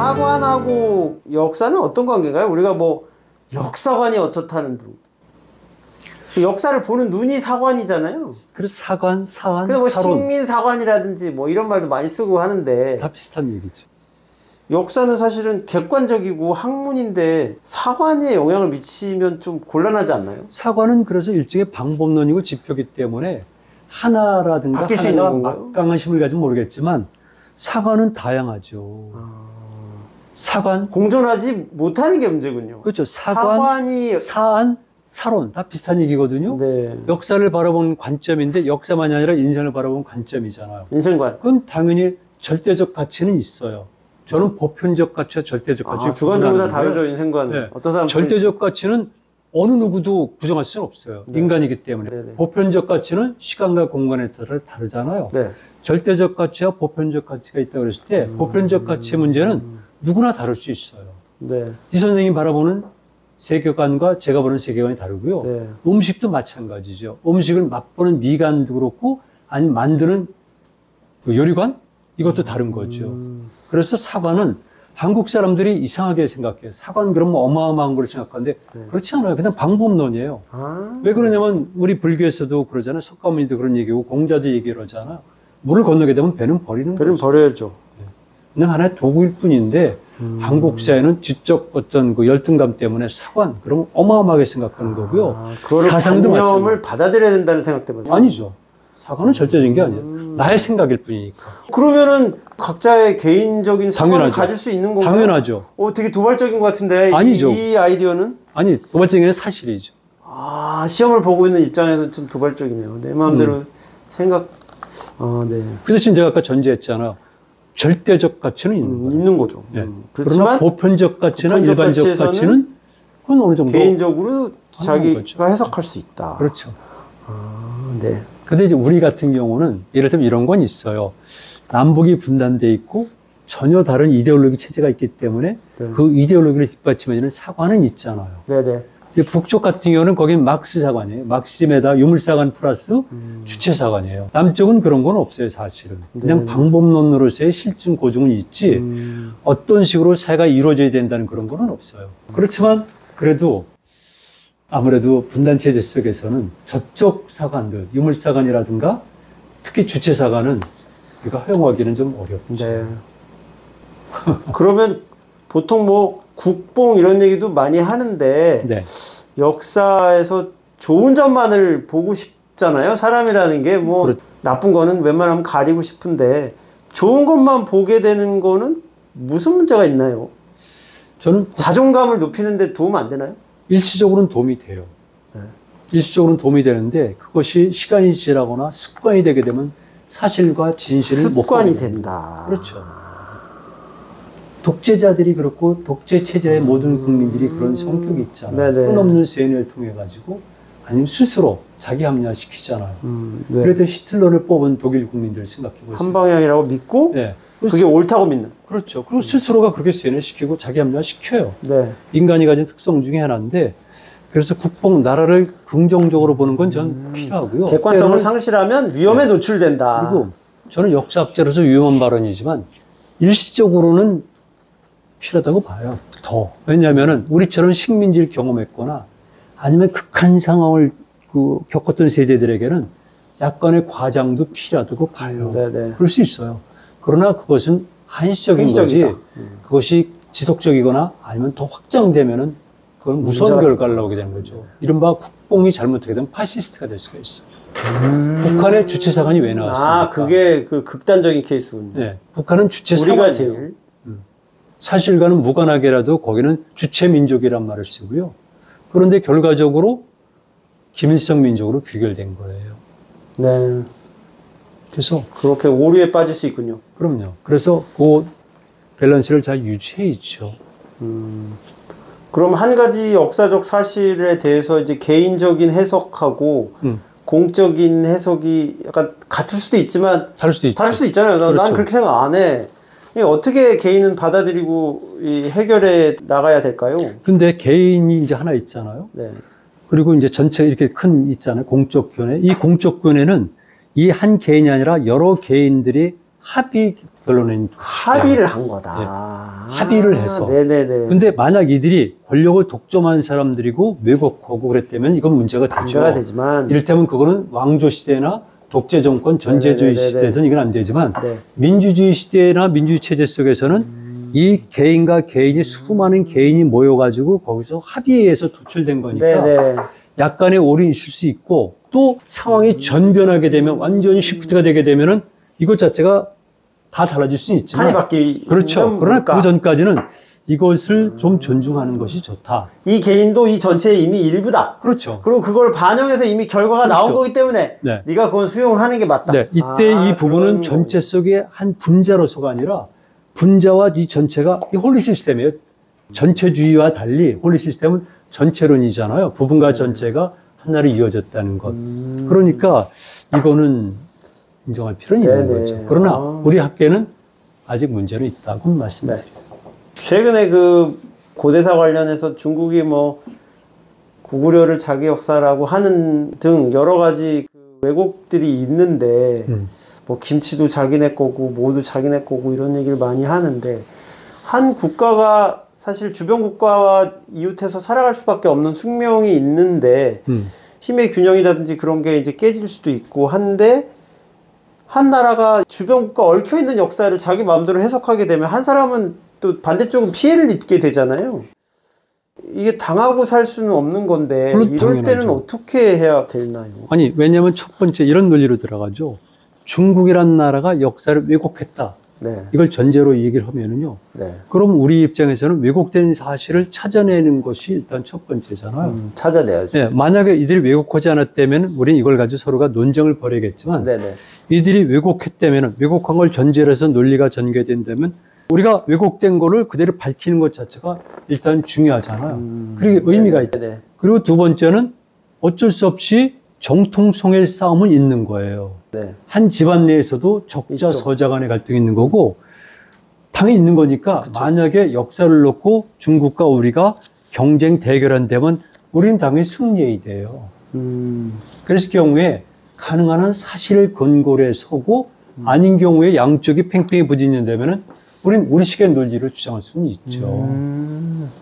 사관하고 역사는 어떤 관계인가요? 우리가 뭐 역사관이 어떻다는 등 역사를 보는 눈이 사관이잖아요. 그래서 사관, 사안, 그래서 뭐 사론 식민사관이라든지 뭐 이런 말도 많이 쓰고 하는데 다 비슷한 얘기죠. 역사는 사실은 객관적이고 학문인데 사관에 영향을 미치면 좀 곤란하지 않나요? 사관은 그래서 일종의 방법론이고 지표기 때문에 하나라든가 바뀔 수 있는 하나가 건가요? 막강한 힘을 가지면 모르겠지만 사관은 다양하죠. 사관 공존하지 못하는 게 문제군요. 그렇죠. 사관이 사안, 사론 다 비슷한 얘기거든요. 네. 역사를 바라보는 관점인데 역사만이 아니라 인생을 바라보는 관점이잖아요. 인생관. 그건 당연히 절대적 가치는 있어요. 저는 보편적 가치와 절대적 가치 주관적으로 다 다르죠, 인생관. 네. 어떤 사람 절대적 가치는 어느 누구도 부정할 수는 없어요. 네. 인간이기 때문에. 네네. 보편적 가치는 시간과 공간에 따라 다르잖아요. 네. 절대적 가치와 보편적 가치가 있다고 그랬을 때 보편적 가치의 문제는 누구나 다를 수 있어요. 네. 이 선생님이 바라보는 세계관과 제가 보는 세계관이 다르고요. 네. 음식도 마찬가지죠. 음식을 맛보는 미간도 그렇고 아니면 만드는 그 요리관? 이것도 다른 거죠. 그래서 사관은 한국 사람들이 이상하게 생각해요. 사관 그러면 어마어마한 걸 생각하는데 그렇지 않아요. 그냥 방법론이에요. 왜 그러냐면 우리 불교에서도 그러잖아요. 석가모니도 그런 얘기고 공자도 얘기를 하잖아요. 물을 건너게 되면 배는 버리는 거죠. 배는 버려야죠. 그냥 하나의 도구일 뿐인데 한국 사회는 지적 어떤 그 열등감 때문에 사관 그런 거 어마어마하게 생각하는 거고요. 그거를 사상도 관념을 받아들여야 된다는 생각 때문에. 아니죠. 사관은 절대적인 게 아니에요. 나의 생각일 뿐이니까. 그러면 각자의 개인적인 사관을 당연하죠. 가질 수 있는 건가요? 당연하죠. 되게 도발적인 것 같은데. 아니죠. 이 아이디어는? 아니, 도발적인 게 사실이죠. 시험을 보고 있는 입장에서는 좀 도발적이네요. 내 마음대로 생각. 네. 그 대신 제가 아까 전제했잖아요. 절대적 가치는 있는 거예요. 있는 거죠. 네. 그렇지만 그러나 보편적 가치나 보편적 일반적 가치는 그건 어느 정도 개인적으로 자기가 거죠. 해석할 수 있다. 그렇죠. 네. 근데 이제 우리 같은 경우는 예를 들면 이런 건 있어요. 남북이 분단돼 있고 전혀 다른 이데올로기 체제가 있기 때문에 네. 그 이데올로기를 뒷받침해주는 사관은 있잖아요. 네네. 북쪽 같은 경우는 거긴 막스 사관이에요. 막시즘에다 유물 사관 플러스 주체 사관이에요. 남쪽은 그런 건 없어요, 사실은. 그냥 방법론으로서의 실증 고증은 있지 어떤 식으로 사회가 이루어져야 된다는 그런 건 없어요. 그렇지만 그래도 아무래도 분단 체제 속에서는 저쪽 사관들, 유물 사관이라든가 특히 주체 사관은 우리가 허용하기는 좀 어렵죠. 네. 그러면 보통 뭐 국뽕 이런 얘기도 많이 하는데 네. 역사에서 좋은 점만을 보고 싶잖아요. 사람이라는 게 뭐 그렇죠. 나쁜 거는 웬만하면 가리고 싶은데 좋은 것만 보게 되는 거는 무슨 문제가 있나요? 저는 자존감을 높이는 데 도움 안 되나요? 일시적으로는 도움이 돼요. 네. 일시적으로는 도움이 되는데 그것이 시간이 지나거나 습관이 되게 되면 사실과 진실을 못 습관이 보게 된다. 그렇죠. 독재자들이 그렇고 독재 체제의 모든 국민들이 그런 성격이 있잖아요. 네네. 끊없는 세뇌를 통해 가지고 아니면 스스로 자기 합리화시키잖아요. 네. 그래도 히틀러를 뽑은 독일 국민들을 생각해 보세요. 한 방향이라고 믿고 네. 그게 옳다고 믿는. 그렇죠. 그리고 스스로가 그렇게 세뇌시키고 자기 합리화시켜요. 네. 인간이 가진 특성 중에 하나인데 그래서 국뽕 나라를 긍정적으로 보는 건 전 필요하고요. 객관성을 상실하면 위험에 노출된다. 그리고 저는 역사학자로서 위험한 발언이지만 일시적으로는 필요하다고 봐요. 더. 왜냐하면은 우리처럼 식민지를 경험했거나 아니면 극한 상황을 겪었던 세대들에게는 약간의 과장도 필요하다고 봐요. 네네. 그럴 수 있어요. 그러나 그것은 한시적인 한시적이다. 거지 그것이 지속적이거나 아니면 더 확장되면은 그건 무서운 결과를 나오게 되는 거죠. 이른바 국뽕이 잘못하게 되면 파시스트가 될 수가 있어요. 북한의 주체사관이 왜 나왔습니까? 그게 그 극단적인 케이스군요. 네, 북한은 주체사관이에요. 우리가 제일. 사실과는 무관하게라도 거기는 주체민족이란 말을 쓰고요. 그런데 결과적으로 김일성 민족으로 귀결된 거예요. 네. 그래서 그렇게 오류에 빠질 수 있군요. 그럼요. 그래서 그 밸런스를 잘 유지해 있죠. 그럼 한 가지 역사적 사실에 대해서 이제 개인적인 해석하고 공적인 해석이 약간 같을 수도 있지만 다를 수도 있죠. 다를 수도 있잖아요. 그렇죠. 난 그렇게 생각 안 해. 어떻게 개인은 받아들이고 해결해 나가야 될까요? 근데 개인이 이제 하나 있잖아요. 네. 그리고 이제 전체 이렇게 있잖아요. 공적 견해. 이 공적 견해는 이 한 개인이 아니라 여러 개인들이 합의 결론은 합의를 한 거다. 네. 합의를 해서. 네네네. 근데 만약 이들이 권력을 독점한 사람들이고 왜곡하고 그랬다면 이건 문제가 되죠. 문제가 되지만 이를테면 그거는 왕조 시대나 독재 정권 전제주의 네네네네. 시대에서는 이건 안 되지만 네. 민주주의 시대나 민주주의 체제 속에서는 이 개인과 개인이 수많은 개인이 모여가지고 거기서 합의에 의해서 도출된 거니까 네네. 약간의 오류는 있을 수 있고 또 상황이 전변하게 되면 완전히 시프트가 되게 되면은 이것 자체가 다 달라질 수는 있지만 판이 바뀌 그렇죠. 그러나 그 전까지는 이것을 좀 존중하는 것이 좋다. 이 개인도 이 전체의 이미 일부다. 그렇죠. 그리고 그걸 반영해서 이미 결과가 나온 거기 때문에 네. 네가 그건 수용하는 게 맞다. 네. 이때 이 부분은 전체 속의 한 분자로서가 아니라 분자와 이 전체가 이 홀리 시스템이에요. 전체주의와 달리 홀리 시스템은 전체론이잖아요. 부분과 전체가 하나로 이어졌다는 것. 그러니까 이거는 인정할 필요는 있는 네네. 거죠. 그러나 우리 학계는 아직 문제는 있다고 말씀드려요. 최근에 그 고대사 관련해서 중국이 뭐 고구려를 자기 역사라고 하는 등 여러 가지 그 왜곡들이 있는데 뭐 김치도 자기네 거고 뭐도 자기네 거고 이런 얘기를 많이 하는데 한 국가가 사실 주변 국가와 이웃해서 살아갈 수밖에 없는 숙명이 있는데 힘의 균형이라든지 그런 게 이제 깨질 수도 있고 한데 한 나라가 주변 국가 얽혀 있는 역사를 자기 마음대로 해석하게 되면 한 사람은 또 반대쪽은 피해를 입게 되잖아요. 이게 당하고 살 수는 없는 건데 이럴 당연하죠. 때는 어떻게 해야 되나요? 아니 왜냐하면 첫 번째 이런 논리로 들어가죠. 중국이란 나라가 역사를 왜곡했다. 네. 이걸 전제로 얘기를 하면은요. 네. 그럼 우리 입장에서는 왜곡된 사실을 찾아내는 것이 일단 첫 번째잖아요. 찾아내야죠. 네, 만약에 이들이 왜곡하지 않았다면 우리는 이걸 가지고 서로가 논쟁을 벌이겠지만 네네. 이들이 왜곡했다면 왜곡한 걸 전제로 해서 논리가 전개된다면 우리가 왜곡된 거를 그대로 밝히는 것 자체가 일단 중요하잖아요. 그리고 의미가 있다. 네네. 그리고 두 번째는 어쩔 수 없이 정통성의 싸움은 있는 거예요. 네. 한 집안 내에서도 적자 있죠. 서자 간의 갈등이 있는 거고 당연히 있는 거니까 만약에 역사를 놓고 중국과 우리가 경쟁 대결한다면 우리는 당연히 승리해야 돼요. 그랬을 경우에 가능한 한 사실을 근거로 해 서고 아닌 경우에 양쪽이 팽팽히 부딪는다면 우리는 우리식의 논리를 주장할 수는 있죠.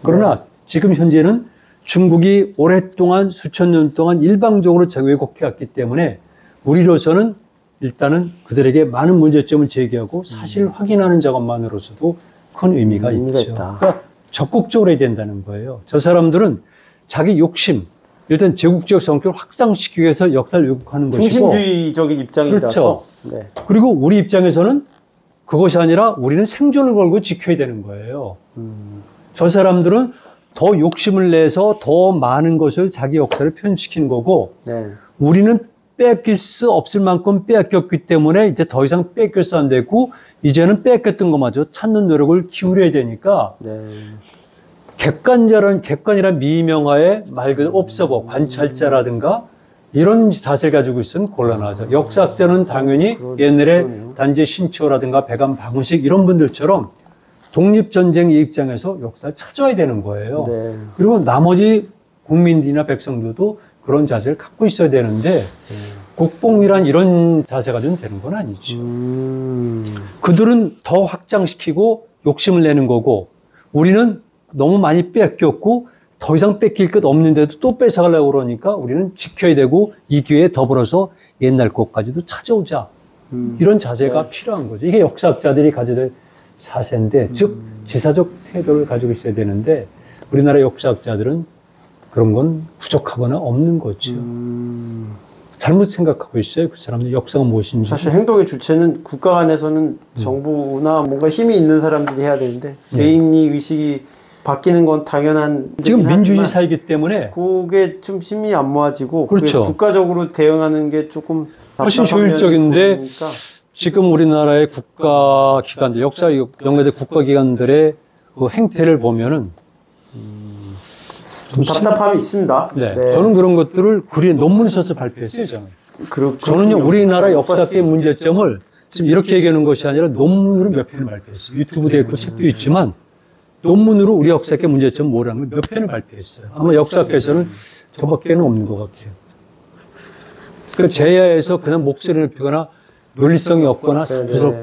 그러나 지금 현재는 중국이 오랫동안 수천 년 동안 일방적으로 왜곡해 왔기 때문에 우리로서는 일단은 그들에게 많은 문제점을 제기하고 사실을 확인하는 작업만으로서도 큰 의미가 있죠. 그러니까 적극적으로 해야 된다는 거예요. 저 사람들은 자기 욕심, 일단 제국주의 성격을 확장시키기 위해서 역사를 왜곡하는 것이고 중심주의적인 입장이라서 그렇죠. 네. 그리고 우리 입장에서는 그것이 아니라 우리는 생존을 걸고 지켜야 되는 거예요. 저 사람들은 더 욕심을 내서 더 많은 것을 자기 역사를 표현시키는 거고 네. 우리는 뺏길 수 없을 만큼 뺏겼기 때문에 이제 더 이상 뺏겨서 안 되고 이제는 뺏겼던 것마저 찾는 노력을 기울여야 되니까 네. 객관이란 미명하에 말 그대로 옵서버, 관찰자라든가 이런 자세를 가지고 있으면 곤란하죠. 역사학자는 당연히 옛날에 단지 신치호라든가 배감 박은식 이런 분들처럼 독립전쟁의 입장에서 역사를 찾아야 되는 거예요. 네. 그리고 나머지 국민들이나 백성들도 그런 자세를 갖고 있어야 되는데 국뽕이란 이런 자세가 좀 되는 건 아니죠. 그들은 더 확장시키고 욕심을 내는 거고 우리는 너무 많이 뺏겼고 더 이상 뺏길 것 없는데도 또 뺏어가려고 그러니까 우리는 지켜야 되고 이 기회에 더불어서 옛날 것까지도 찾아오자. 이런 자세가 필요한 거죠. 이게 역사학자들이 가져야 될 자세인데 즉 지사적 태도를 가지고 있어야 되는데 우리나라 역사학자들은 그런 건 부족하거나 없는 거죠. 잘못 생각하고 있어요. 그 사람들 역사가 무엇인지. 사실 행동의 주체는 국가 간에서는 정부나 뭔가 힘이 있는 사람들이 해야 되는데 개인이 의식이 바뀌는 건 당연한 지금 민주주의 사회이기 때문에 그게 좀 심이 안 모아지고 그렇죠. 국가적으로 대응하는 게 조금 훨씬 효율적인데 지금 우리나라의 국가기관들, 역사 연계된 국가기관들의 그 행태를 보면은 좀 답답함이 있습니다. 네. 네. 저는 그런 것들을 논문을 써서 발표했어요. 저는요, 우리나라 역사학의 문제점을 지금 이렇게 얘기하는 것이 아니라 논문으로 몇 편을 발표했어요. 유튜브도 있고 책도 있지만 논문으로 우리 역사학의 문제점 뭐라는 걸 몇 편을 발표했어요. 아마 역사학에서는 저밖에는 없는 것 같아요. 그 제야에서 그냥 목소리를 피거나 논리성이 없거나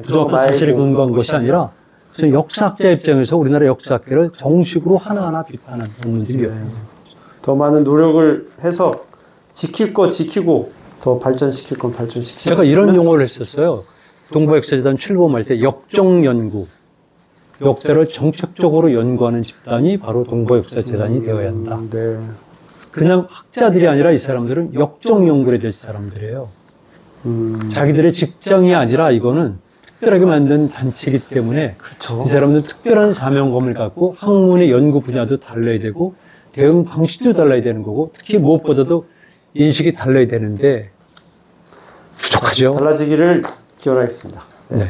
부족한 사실에 근거한 것이 아니라 저는 역사학자 입장에서 우리나라 역사학계를 정식으로 하나하나 비판하는 논문들이 몇 명. 더 많은 노력을 해서 지킬 거 지키고 더 발전시킬 건 발전시키고. 제가 이런 용어를 했었어요. 동부역사재단 출범할 때 역정연구, 역사를 정책적으로 연구하는 집단이 바로 동부역사재단이 되어야 한다. 네. 그냥 학자들이 아니라 이 사람들은 역정연구를 될 사람들이에요. 자기들의 직장이 아니라 이거는 특별하게 만든 단체이기 때문에 그렇죠. 이 사람들은 특별한 사명감을 갖고 학문의 연구 분야도 달라야 되고 대응 방식도 달라야 되는 거고 특히 무엇보다도 인식이 달라야 되는데 부족하죠. 달라지기를 기원하겠습니다. 네.